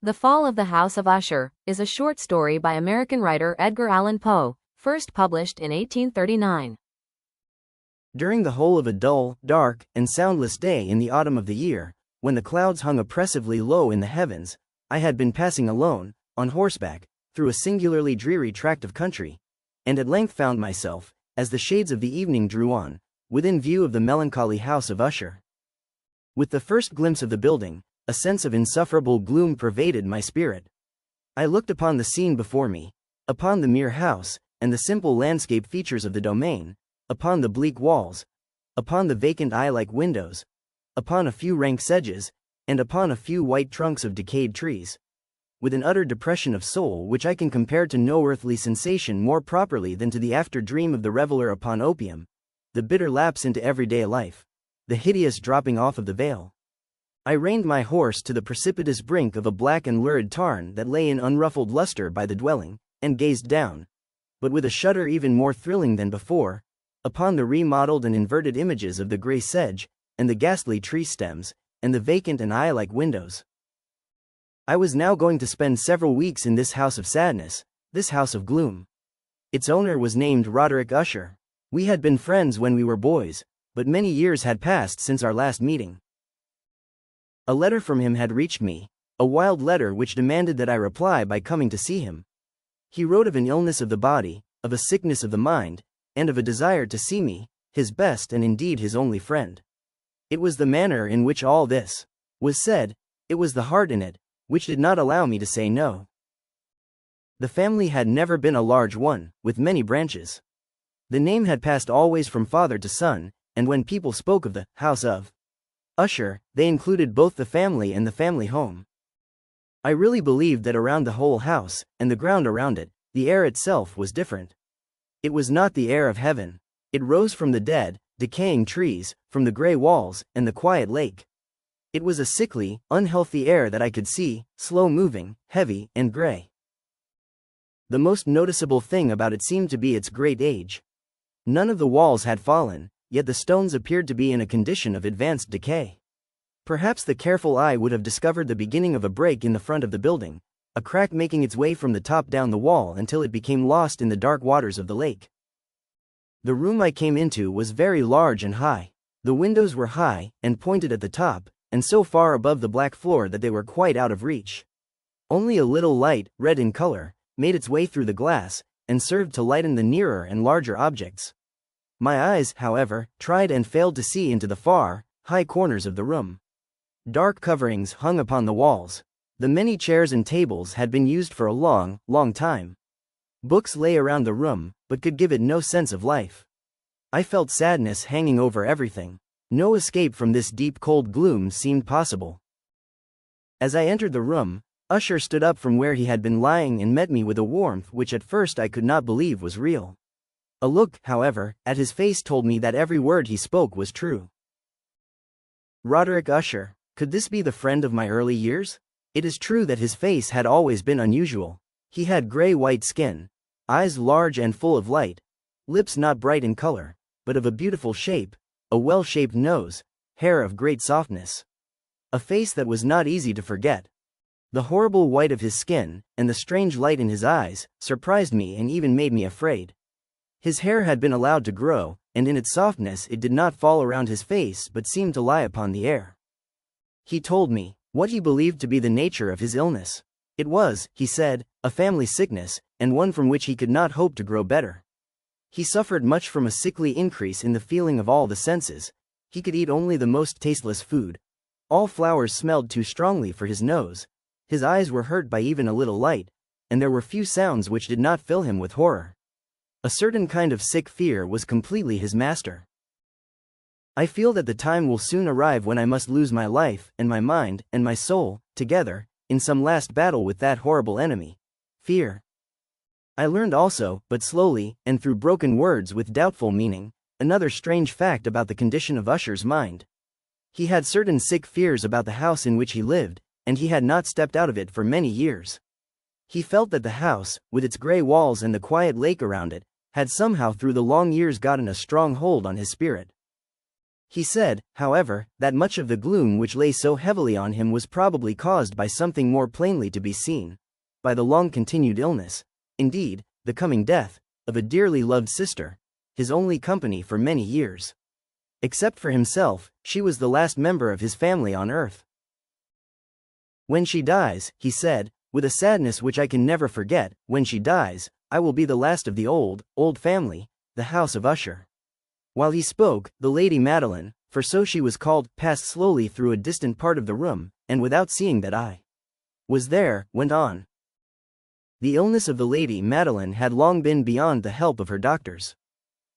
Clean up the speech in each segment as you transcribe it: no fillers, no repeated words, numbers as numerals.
The Fall of the House of Usher is a short story by American writer Edgar Allan Poe, first published in 1839. During the whole of a dull, dark, and soundless day in the autumn of the year, when the clouds hung oppressively low in the heavens, I had been passing alone, on horseback, through a singularly dreary tract of country, and at length found myself, as the shades of the evening drew on, within view of the melancholy House of Usher. With the first glimpse of the building, a sense of insufferable gloom pervaded my spirit. I looked upon the scene before me, upon the mere house, and the simple landscape features of the domain, upon the bleak walls, upon the vacant eye-like windows, upon a few rank sedges, and upon a few white trunks of decayed trees, with an utter depression of soul which I can compare to no earthly sensation more properly than to the after-dream of the reveler upon opium, the bitter lapse into everyday life, the hideous dropping off of the veil. I reined my horse to the precipitous brink of a black and lurid tarn that lay in unruffled luster by the dwelling, and gazed down, but with a shudder even more thrilling than before, upon the remodeled and inverted images of the grey sedge, and the ghastly tree stems, and the vacant and eye-like windows. I was now going to spend several weeks in this house of sadness, this house of gloom. Its owner was named Roderick Usher. We had been friends when we were boys, but many years had passed since our last meeting. A letter from him had reached me, a wild letter which demanded that I reply by coming to see him. He wrote of an illness of the body, of a sickness of the mind, and of a desire to see me, his best and indeed his only friend. It was the manner in which all this was said, it was the heart in it, which did not allow me to say no. The family had never been a large one, with many branches. The name had passed always from father to son, and when people spoke of the House of Usher, they included both the family and the family home. I really believed that around the whole house, and the ground around it, the air itself was different. It was not the air of heaven. It rose from the dead, decaying trees, from the grey walls, and the quiet lake. It was a sickly, unhealthy air that I could see, slow-moving, heavy, and grey. The most noticeable thing about it seemed to be its great age. None of the walls had fallen, yet the stones appeared to be in a condition of advanced decay. Perhaps the careful eye would have discovered the beginning of a break in the front of the building, a crack making its way from the top down the wall until it became lost in the dark waters of the lake. The room I came into was very large and high. The windows were high, and pointed at the top, and so far above the black floor that they were quite out of reach. Only a little light, red in color, made its way through the glass, and served to lighten the nearer and larger objects. My eyes, however, tried and failed to see into the far, high corners of the room. Dark coverings hung upon the walls. The many chairs and tables had been used for a long, long time. Books lay around the room, but could give it no sense of life. I felt sadness hanging over everything. No escape from this deep cold gloom seemed possible. As I entered the room, Usher stood up from where he had been lying and met me with a warmth which at first I could not believe was real. A look, however, at his face told me that every word he spoke was true. Roderick Usher, could this be the friend of my early years? It is true that his face had always been unusual. He had gray-white skin, eyes large and full of light, lips not bright in color, but of a beautiful shape, a well-shaped nose, hair of great softness. A face that was not easy to forget. The horrible white of his skin, and the strange light in his eyes, surprised me and even made me afraid. His hair had been allowed to grow, and in its softness it did not fall around his face but seemed to lie upon the air. He told me what he believed to be the nature of his illness. It was, he said, a family sickness, and one from which he could not hope to grow better. He suffered much from a sickly increase in the feeling of all the senses. He could eat only the most tasteless food. All flowers smelled too strongly for his nose. His eyes were hurt by even a little light, and there were few sounds which did not fill him with horror. A certain kind of sick fear was completely his master. I feel that the time will soon arrive when I must lose my life, and my mind, and my soul, together, in some last battle with that horrible enemy, fear. I learned also, but slowly, and through broken words with doubtful meaning, another strange fact about the condition of Usher's mind. He had certain sick fears about the house in which he lived, and he had not stepped out of it for many years. He felt that the house, with its grey walls and the quiet lake around it, had somehow through the long years gotten a strong hold on his spirit. He said, however, that much of the gloom which lay so heavily on him was probably caused by something more plainly to be seen, by the long-continued illness, indeed, the coming death, of a dearly loved sister, his only company for many years. Except for himself, she was the last member of his family on earth. When she dies, he said, with a sadness which I can never forget, when she dies, I will be the last of the old family, the House of Usher. While he spoke, the Lady Madeline, for so she was called, passed slowly through a distant part of the room, and without seeing that I was there, went on. The illness of the Lady Madeline had long been beyond the help of her doctors.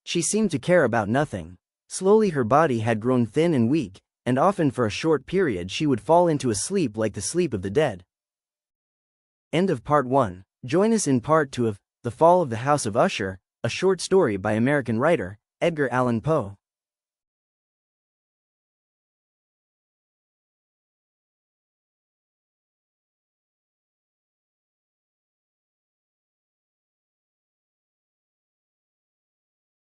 She seemed to care about nothing. Slowly her body had grown thin and weak, and often for a short period she would fall into a sleep like the sleep of the dead. End of Part 1. Join us in Part 2 of The Fall of the House of Usher, a short story by American writer Edgar Allan Poe.